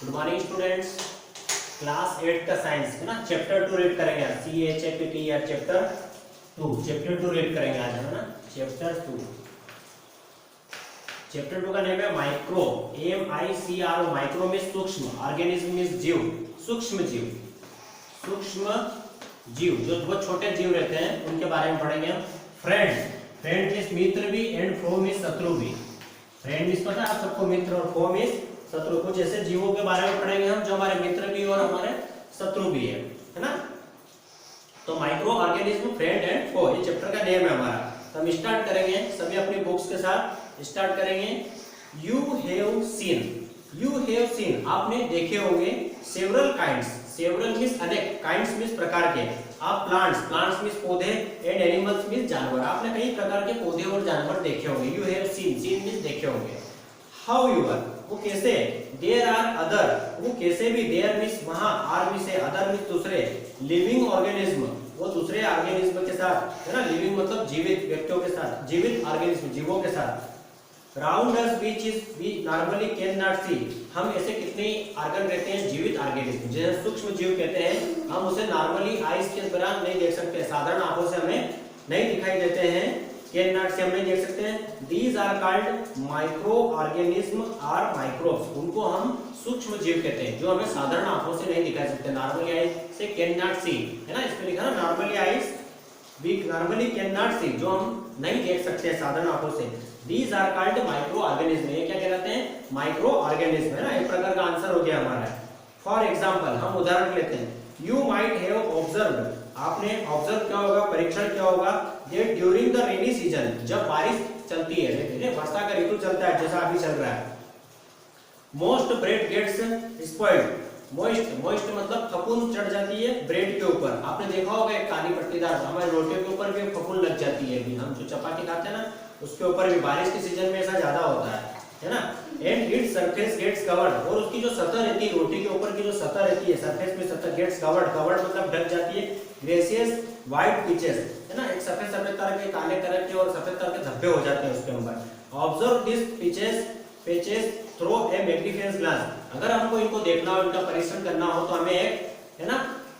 Good morning students. Class 8 का science है ना, चैप्टर 2 रीड करेंगे आज। CHAPT या चैप्टर 2 रीड करेंगे आज, है ना। चैप्टर 2 का नेम है माइक्रो, MICRO। माइक्रो में सूक्ष्म, ऑर्गेनिज्म में जीव, सूक्ष्म जीव जो बहुत छोटे जीव रहते हैं उनके बारे में पढ़ेंगे हम। फ्रेंड मीन्स मित्र भी, एंड फो मीन्स शत्रु भी। फ्रेंड मीन्स पता है आप सबको, मित्र, और फो मीन्स शत्रु। कुछ ऐसे जीवों के बारे में पढ़ेंगे हम जो हमारे मित्र भी और हमारे शत्रु भी है ना। तो माइक्रो, ऑर्गेनिज्म, फ्रेंड एंड फो, ये चैप्टर का नेम है हमारा। तो हम स्टार्ट करेंगे सभी अपनी बुक्स के साथ। स्टार्ट करेंगे। यू हैव सीन, आपने देखे होंगे। सेवरल काइंड्स, सेवरल मीन्स अनेक, काइंड्स मीन्स प्रकार के। आप प्लांट्स मीन्स पौधे, एंड एनिमल्स मीन्स जानवर। आपने कई प्रकार के पौधे और जानवर देखे होंगे। यू हैव सीन मीन्स देखे होंगे। हाउ यूर, वो कैसे। देयर आर अदर, वो कैसे भी। देयर मीन्स वहां, आर मीन्स है, अदर मीन्स दूसरे। लिविंग ऑर्गेनिज्म, वो दूसरे ऑर्गेनिज्म के साथ, है ना। लिविंग मतलब जीवित व्यक्तियों के साथ, जीवित ऑर्गेनिज्म जीवों के साथ। Around us which is we normally can not see, हम ऐसे कितने ऑर्गन रहते हैं जीवित ऑर्गेनिज्म, जिसे सूक्ष्म जीव कहते हैं। हम उसे नॉर्मली आईज के द्वारा नहीं देख सकते, साधारण आंखों से हमें नहीं दिखाई देते हैं। कैन नॉट से हम नहीं देख सकते हैं। These are called micro organism or microbes, उनको हम सूक्ष्म जीव कहते हैं जो हमें साधारण आंखों से नहीं दिखाई सकते। नॉर्मली आईज से कैन नॉट सी, है ना, इसमें लिखा ना normally eyes we normally can not see, जो हम नहीं देख सकते साधारण आंखों से। These are called micro organism, ये क्या कहलाते हैं, माइक्रो ऑर्गेनिज्म, है ना। एक प्रकार का आंसर हो गया हमारा। फॉर एग्जाम्पल, हम उदाहरण लेते हैं। यू माइट हैव ऑब्जर्व्ड, आपने ऑब्जर्व क्या होगा, परीक्षण क्या होगा। That during the rainy season, जब बारिश चलती है, वर्षा का ऋतु चलता है जैसा अभी चल रहा है। Most bread gets spoiled, moist मतलब फफूंद चढ़ जाती है ब्रेड के ऊपर। आपने देखा होगा एक काली पट्टीदार, हमारे रोटी के ऊपर भी फफूंद लग जाती है। अभी हम जो चपाती खाते हैं ना, उसके ऊपर भी बारिश के सीजन में ऐसा ज्यादा होता है ना। And its surface gets covered, और उसकी जो सतह रहती है, रोटी के ऊपर की जो सतह रहती है, सरफेस में सतह, गेट्स कवर्ड मतलब ढक जाती है। ग्रेसियस व्हाइट पिचेस, है ना, एक सफेद तरह के, काले तरह के और सफेद तरह के धब्बे हो जाते हैं उसके ऊपर। Observe this pieces through a magnifying glass, अगर हमको इनको देखना हो, इनका परीक्षण करना हो तो हमें एक, है ना,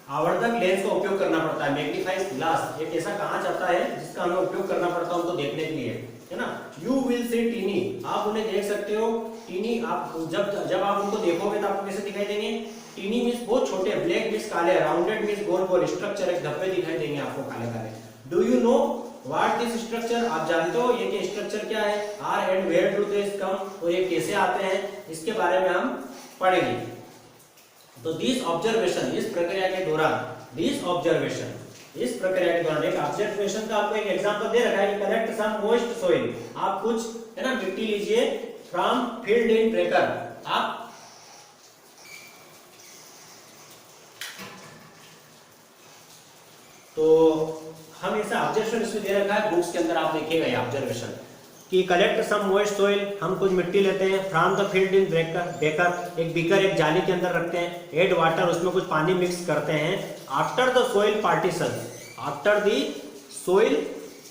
आवर्धक लेंस का उपयोग करना पड़ता है। मैग्नीफाइड ग्लास एक ऐसा कांच आता है जिसका हमें उपयोग करना पड़ता है उनको देखने के लिए, है ना। यू विल सी टीनी, आप उन्हें देख सकते हो। टीनी, आप जब आप उनको देखोगे तो आपको कैसे दिखाई देंगे। टीनी मीन्स बहुत छोटे, ब्लैक मीन्स काले, राउंडेड मीन्स गोल, स्ट्रक्चर एक धब्बे दिखाई देंगे आपको काले। Do you know what this structure, आप जानते हो ये कि स्ट्रक्चर क्या है। Are and where do they come, और ये कैसे आते हैं, इसके बारे में हम पढ़ेंगे। तो दिस ऑब्जर्वेशन, इस प्रक्रिया के दौरान, इस प्रक्रिया के दौरान एक ऑब्जर्वेशन का आपको एक एग्जांपल दे रखा है कि कलेक्ट सम मॉइस्ट सोइल, आप कुछ, है ना, मिट्टी लीजिए फ्रॉम फील्ड इन ब्रेकर। आप तो हम ऐसा ऑब्जर्वेशन इसमें दे रखा है बुक्स के अंदर, आप देखिएगा ये ऑब्जर्वेशन कि कलेक्ट सम मॉइस्ट सोइल, हम कुछ मिट्टी लेते हैं from the field in baker, एक बीकर, एक जाली के अंदर रखते हैं। ऐड वाटर, उसमें कुछ पानी मिक्स करते हैं। आफ्टर द सोइल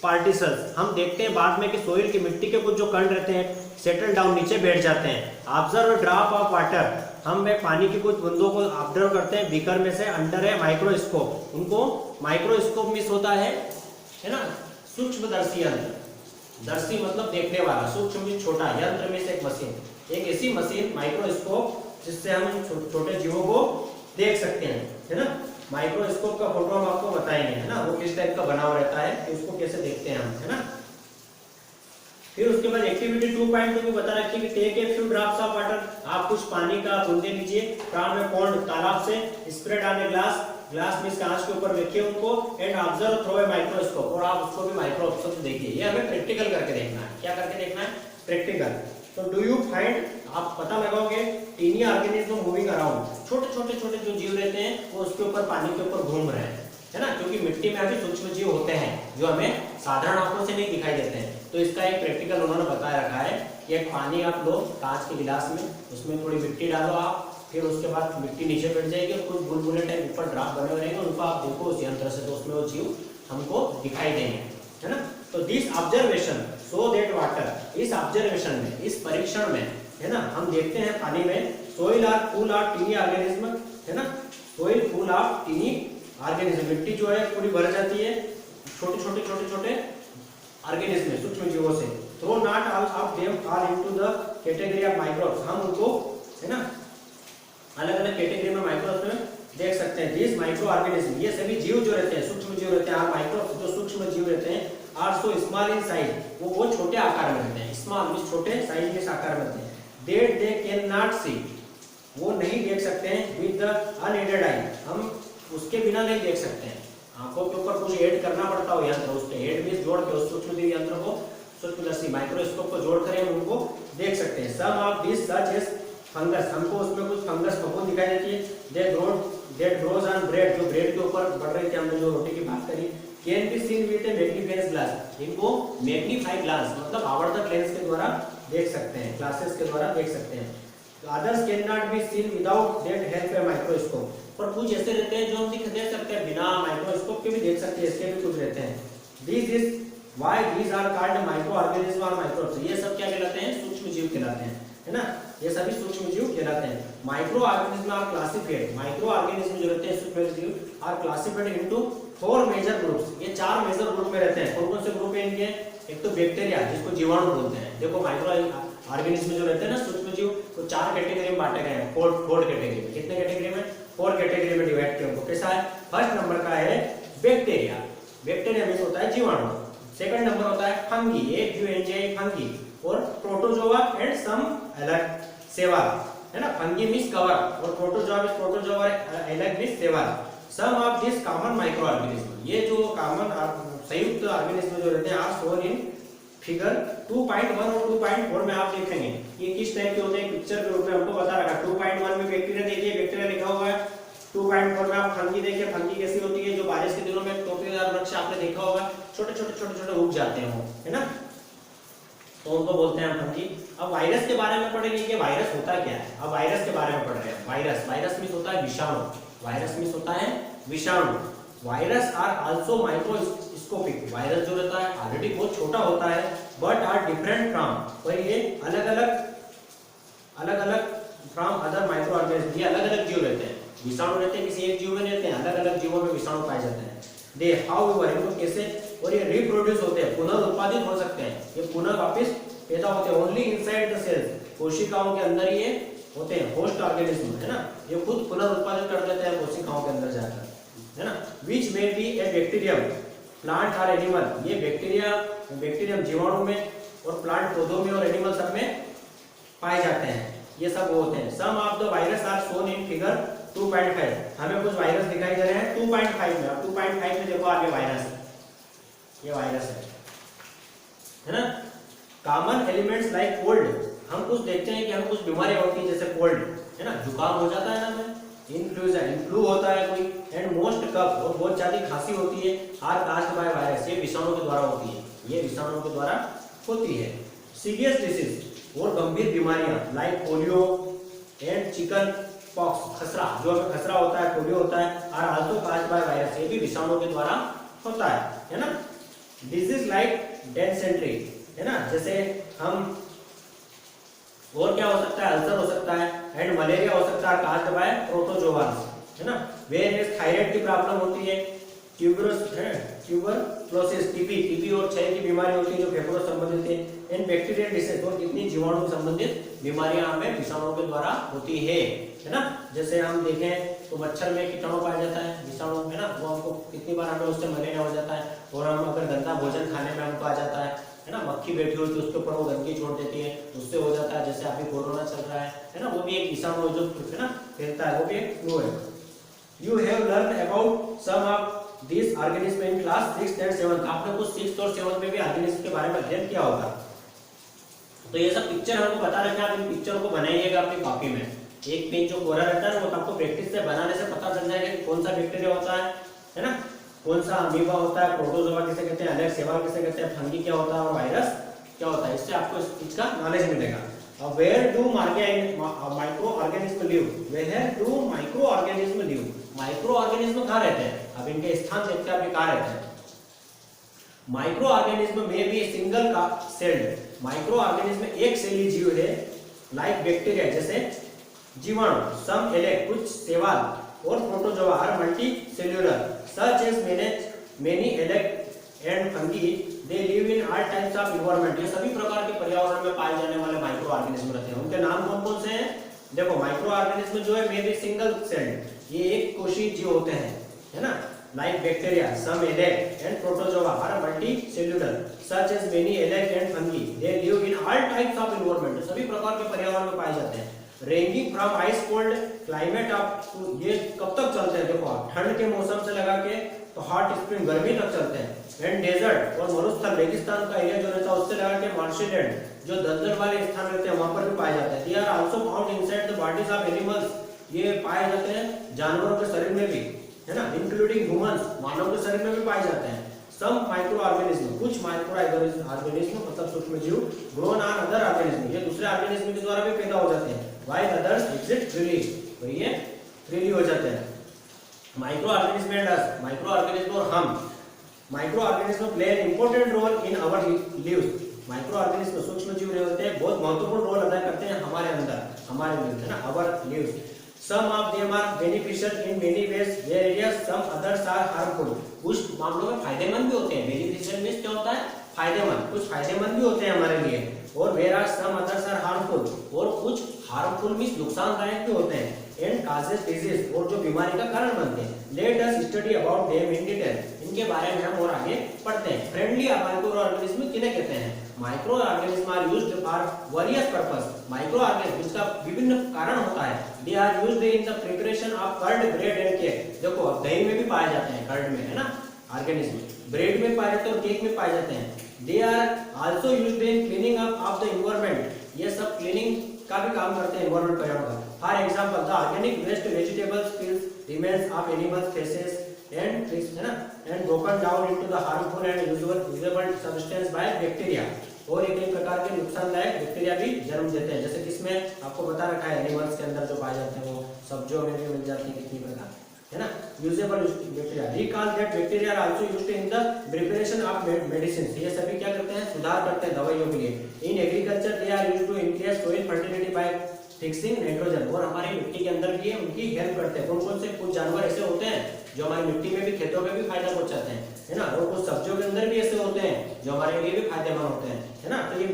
पार्टिकल्स, हम देखते हैं बाद में कि सोइल की मिट्टी के कुछ जो कण रहते हैं सेटल डाउन, नीचे बैठ जाते हैं। ऑब्जर्व ड्रॉप ऑफ वाटर, हम पानी की कुछ बूंदों को ऑब्जर्व करते हैं बीकर में से। अंडर है माइक्रोस्कोप, उनको माइक्रोस्कोप मिस होता है ना, सूक्ष्मदर्शी यंत्र। दर्शी मतलब देखने वाला, सूक्ष्म में छोटा, यंत्र में से एक मशीन, एक ऐसी मशीन माइक्रोस्कोप जिससे हम छोटे जीवों को देख सकते हैं, है ना। माइक्रोस्कोप का फोटो हम आपको बताएंगे, है ना, वो किस टाइप का बना हुआ रहता है, कि उसको कैसे देखते हैं हम, है ना। फिर उसके बाद एक्टिविटी 2.2 में बता रखी है कि take a few drops of water, आप कुछ पानी का बूंदे लीजिए फ्रॉम ए पॉन्ड, तालाब से। स्प्रेड ऑन ए ग्लास में कांच के ऊपर रखिए उनको। And observe through a microscope, और आप उसको भी माइक्रोस्कोप से देखिए। ये हमें प्रैक्टिकल करके देखना है। क्या करके देखना है, प्रैक्टिकल। तो डू यू फाइंड, आप पता लगाओगे, टीनी ऑर्गेनिज्म मूविंग अराउंड, छोटे जो जीव रहते हैं वो उसके ऊपर, पानी के ऊपर घूम रहे हैं, है ना, क्योंकि मिट्टी में अभी सूक्ष्म जीव होते हैं जो हमें साधारण आंखों से नहीं दिखाई देते हैं। तो इसका एक प्रैक्टिकल उन्होंने बताया रखा है कि एक पानी आप लो कांच के गिलास में, उसमें थोड़ी मिट्टी डालो आप, फिर उसके बाद मिट्टी नीचे बैठ जाएगी और कुछ बुलबुले टाइप ऊपर ड्रॉप बने हुए रहेंगे, उनको आप देखो उस यंत्र से, तो उसमें वो जीव हमको दिखाई देंगे, है ना। तो this observation so that water, इस ऑब्जर्वेशन में, इस परीक्षण में, है ना, हम देखते हैं पानी में soil are full of tiny organism, है ना, soil full of tiny organism, मिट्टी जो है पूरी भर जाती है छोटे छोटे ऑर्गेनिज्म सूक्ष्म जीवों से। Though not all of them fall into the category of microbes, हम उनको, है ना, अलग अलग कैटेगरी में माइक्रोब्स में देख सकते हैं। दिस माइक्रो ऑर्गेनिज्म, ये सभी जीव जो रहते हैं, सूक्ष्म जीव रहते हैं, माइक्रोब्स जो सूक्ष्म जीव रहते हैं, are so small in size, वो छोटे आकार में रहते हैं, स्मॉल मींस छोटे साइज के आकार में रहते हैं। दे कैन नॉट सी, वो नहीं देख सकते हैं विद द अनएडेड आई, हम उसके बिना नहीं देख सकते हैं, आंखों के ऊपर कुछ ऐड करना पड़ता हो यंत्र, उसके ऐड मींस जोड़ के उस सूक्ष्मजीव यंत्र को, सूक्ष्मदर्शी माइक्रोस्कोप को जोड़कर हम उनको देख सकते हैं। Some of this such as fungus, हमको उसमें कुछ फंगस फफूंद दिखाई देती है। दैट ग्रोज ऑन ब्रेड, जो ब्रेड के ऊपर बढ़ रही थी, हमने जो रोटी की बात करी। Can be seen with A magnifying glass, इनको मैग्नीफाइड ग्लास मतलब आवर्धक लेंस के द्वारा देख सकते हैं, ग्लासेस के द्वारा देख सकते हैं। Others can not be seen without that help a microscope, पर कुछ ऐसे रहते हैं जो हम देख सकते हैं बिना माइक्रोस्कोप के भी देख सकते हैं, इसके भी कुछ रहते हैं। This is why these are called micro organism और माइक्रोब्स, ये सब क्या कहलाते हैं, सूक्ष्म जीव कहलाते हैं, है ना, ये सभी सूक्ष्म जीव कहलाते हैं। Micro organism are classified, micro organism जो रहते हैं सूक्ष्म जीव are classified into 4 major groups, ये 4 मेजर ग्रुप में रहते हैं। कौन कौन से ग्रुप है इनके, एक तो बैक्टीरिया जिसको जीवाणु बोलते हैं, देखो माइक्रो ऑर्गेनिज्म जो रहते हैं ना सूक्ष्म जीव, तो 4 कैटेगरी में बांटे गए हैं, 4 कैटेगरी में, कितने कैटेगरी में, 4 कैटेगरी में डिवाइड किया उनको। कैसा है, फर्स्ट नंबर का है बैक्टीरिया, बैक्टीरिया मींस होता है जीवाणु। सेकंड नंबर होता है फंगी, FUNGI फंगी, और प्रोटोजोआ एंड सम अलग सेवाल, है ना, फंगी मींस कवर और protozoa means protozoa alga means सेवाल। Some of this common micro organism, ये जो कॉमन संयुक्त ऑर्गेनिज्म जो रहते हैं आर शोन इन फिगर 2.1 और 2.4 में आप देखेंगे ये किस टाइप के होते हैं, पिक्चर के रूप में हमको बता रखा है। 2.1 में बैक्टीरिया देखिए, बैक्टीरिया लिखा हुआ है। 2.4 में आप फंगी देखिए, फंगी कैसी होती है, जो बारिश के दिनों में टोपीदार वृक्ष आपने देखा होगा, छोटे छोटे उग जाते हैं वो, है ना, तो उनको बोलते हैं फंगी। अब वायरस के बारे में पढ़ेंगे कि वायरस होता क्या है। अब वायरस के बारे में पढ़ रहे हैं। वायरस मींस होता है विषाणु, वायरस मींस होता है विषाणु। Virus are also microscopic, virus जो रहता है ऑलरेडी बहुत छोटा होता है, बट आर डिफरेंट फ्रॉम, पर ये अलग अलग फ्रॉम अदर माइक्रो ऑर्गेनिज्म, ये अलग अलग जीव रहते हैं, विषाणु रहते हैं किसी एक जीव में रहते हैं, अलग अलग जीवों में विषाणु पाए जाते हैं। दे हाउ इनको कैसे, और ये रिप्रोड्यूस होते हैं, पुनरुत्पादित हो सकते हैं, ये पुनः वापस पैदा होते हैं, ओनली इनसाइड द सेल्स, कोशिकाओं के अंदर ये होते हैं, होस्ट ऑर्गेनिज्म, है ना, ये खुद पुनरुत्पादित कर देते हैं कोशिकाओं के अंदर जाकर, है ना। Which may be a bacterium, plant और एनिमल, ये बैक्टीरियम जीवाणु में और प्लांट पौधों में और एनिमल सब में पाए जाते हैं, ये सब होते हैं। Some of the virus are shown in figure 2.5, हमें कुछ वायरस दिखाई दे रहे हैं 2.5 में। 2.5 में देखो आगे वायरस, ये वायरस है ना। कॉमन एलिमेंट्स लाइक कोल्ड, हम कुछ देखते हैं कि हम कुछ बीमारियां होती है जैसे कोल्ड, है ना, जुकाम हो जाता है ना हमें, इन्फ्लू होता है कोई, एंड मोस्ट कफ, और बहुत ज्यादा खांसी होती है, आर कास्ट बाय वायरस, ये विषाणु के द्वारा होती है, ये विषाणु के द्वारा होती है। सीरियस डिसीज और गंभीर बीमारियां like polio and chicken pox, खसरा, जो हमें खसरा होता है, पोलियो होता है, are also caused by virus, ये भी विषाणु के द्वारा होता है ना। डिजीज लाइक डेंसेंट्री, है ना, जैसे हम, और क्या हो सकता है, अल्सर हो सकता है, एंड मलेरिया हो सकता है कास्ट बाय प्रोटोजोआस, है ना। वेयर थायराइड की प्रॉब्लम होती है, ट्यूबरक्लोसिस, टीबी और क्षय की बीमारी होती है जो फेफड़ों से संबंधित है, एंड बैक्टीरियल डिसीज, और कितनी जीवाणु संबंधित बीमारियां हमें विषाणुओं के द्वारा होती है ना। जैसे हम देखें तो मच्छर में कीटाणु पाया जाता है, विषाणु, है ना, वो हमको कितनी बार हमें उससे मलेरिया हो जाता है, और हम अगर गंदा भोजन खाने में हमको आ जाता है ना, मक्खी बैठी होती है उसके ऊपर वो गंदगी छोड़ देती है, उससे हो जाता है। जैसे अभी कोरोना चल रहा है ना, वो भी एक विषाणु जो, है ना, फैलता है, वो भी एक फ्लू है। You have learn about some of this organism in class 6th and 7th, आपने कुछ 6th और 7th में भी ऑर्गेनिज्म के बारे में अध्ययन किया होगा। तो ये सब पिक्चर हमको बता रखे हैं, आप इन पिक्चर को बनाइएगा अपनी कॉपी में, एक पेज जो कोरा रहता है वो आपको प्रैक्टिस से बनाने से पता चल जाएगा कि कौन सा बैक्टीरिया होता है ना, कौन सा अमीबा होता है, प्रोटोजोआ किसे कहते हैं, अलग सेवाल किसे कहते हैं, फंगी क्या होता है, और वायरस क्या होता है, इससे आपको इस चीज का नॉलेज मिलेगा। Where do micro organism live, where do micro organism live, micro organism कहाँ रहते हैं, अब इनके स्थान देखते हैं, कहाँ रहते हैं। माइक्रो ऑर्गेनिज्म में भी सिंगल सेल्ड, माइक्रो ऑर्गेनिज्म एक सेली जीव है, लाइक बैक्टीरिया, जैसे जीवाणु, सम एलेक कुछ शैवाल, और protozoa are multi cellular such as many algae and fungi they live in all types of environment. ये सभी प्रकार के पर्यावरण में पाए जाने वाले माइक्रो ऑर्गेनिज्म रहते हैं। उनके नाम कौन कौन से हैं? देखो माइक्रो ऑर्गेनिज्म जो है मे बी सिंगल सेल्ड, ये एक कोशीय जीव होते हैं, है ना, like bacteria, some algae and protozoa are multi cellular such as many algae and fungi they live in all types of environment. सभी प्रकार के पर्यावरण में पाए जाते हैं। Ranging from ice cold climate up to, ये कब तक चलते हैं? देखो आप ठंड के मौसम से लगा के तो हॉट स्प्रिंग गर्मी तक चलते हैं। एंड डेजर्ट और मरुस्थल रेगिस्तान का एरिया जो रहता है उससे लगा के मार्शलैंड जो दलदल वाले स्थान रहते हैं वहां पर भी पाए जाते हैं। They are also found inside the bodies of animals, ये पाए जाते हैं जानवरों के शरीर में भी, है ना, इंक्लूडिंग ह्यूमंस, मानव के शरीर में भी पाए जाते हैं। सम माइक्रो ऑर्गेनिज्म, कुछ माइक्रो ऑर्गेनिज्म मतलब सूक्ष्म जीव, ग्रोन ऑन अदर ऑर्गेनिज्म, ये दूसरे ऑर्गेनिज्म के द्वारा भी पैदा हो जाते हैं, व्हाइल अदर्स एग्जिस्ट फ्रीली, तो ये फ्रीली हो जाते हैं। Micro organism and us, micro organism और हम, micro organism play an important role in our lives. Micro organism सूक्ष्म जीव रहते हैं, बहुत महत्वपूर्ण रोल अदा करते हैं हमारे अंदर, हमारे लिव्स, है ना, our lives. Some of them are beneficial in many ways, whereas some others are harmful. कुछ मामलों में फायदेमंद भी होते हैं, beneficial मींस क्या होता है? फायदेमंद, कुछ फायदेमंद भी होते हैं हमारे लिए, और whereas some others are harmful, और कुछ harmful मींस नुकसानदायक भी होते हैं, and causes disease, और जो बीमारी का कारण बनते हैं। Let us study about them in detail, इनके बारे में हम और आगे पढ़ते हैं। फ्रेंडली माइक्रो ऑर्गेनिज्म किन्हें कहते हैं? Micro organism are used for various purpose, micro organism इसका विभिन्न कारण होता है। They are used in the preparation of curd, bread and cake. देखो दही में भी पाए जाते हैं, कर्ड में, है ना, ऑर्गेनिज्म, ब्रेड में पाए जाते हैं और केक में पाए जाते हैं। They are also used in cleaning up of the environment, ये सब क्लीनिंग का भी काम करते हैं एनवायरनमेंट पर्यावरण का। For example the organic waste vegetables, peels, remains of animals faeces and trees, है ना, and broken down into the harmful and usable substance by bacteria, और एक प्रकार के नुकसानदायक बैक्टीरिया भी जन्म देते हैं। जैसे किसमें आपको बता रखा है, एनिमल्स के अंदर जो पाए जाते हैं वो सब्जियों में भी मिल जाती है कितनी प्रकार, है ना, usable bacteria. Recall that bacteria are also used in the preparation of medicine, ये सभी क्या करते हैं? सुधार करते हैं दवाइयों के लिए। In agriculture they are used to increase soil fertility by fixing nitrogen, और हमारी मिट्टी के अंदर भी उनकी हेल्प करते हैं। कौन कौन से? कुछ जानवर ऐसे होते हैं जो हमारी मिट्टी में भी, खेतों में भी फायदा पहुंचाते हैं, है ना, और कुछ सब्जियों के अंदर भी ऐसे होते हैं जो हमारे लिए भी फायदेमंद होते हैं, है ना। तो ये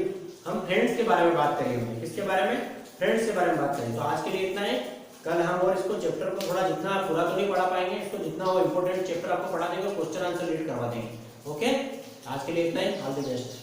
हम फ्रेंड्स के बारे में बात करेंगे। किसके बारे में? फ्रेंड्स के बारे में बात करेंगे। तो आज के लिए इतना है, कल हम और इसको चैप्टर को थोड़ा जितना पूरा तो नहीं पढ़ा पाएंगे, इसको जितना वो इंपॉर्टेंट चैप्टर आपको पढ़ा देंगे, क्वेश्चन आंसर रीड करवा देंगे। ओके, आज के लिए इतना ही, ऑल द बेस्ट।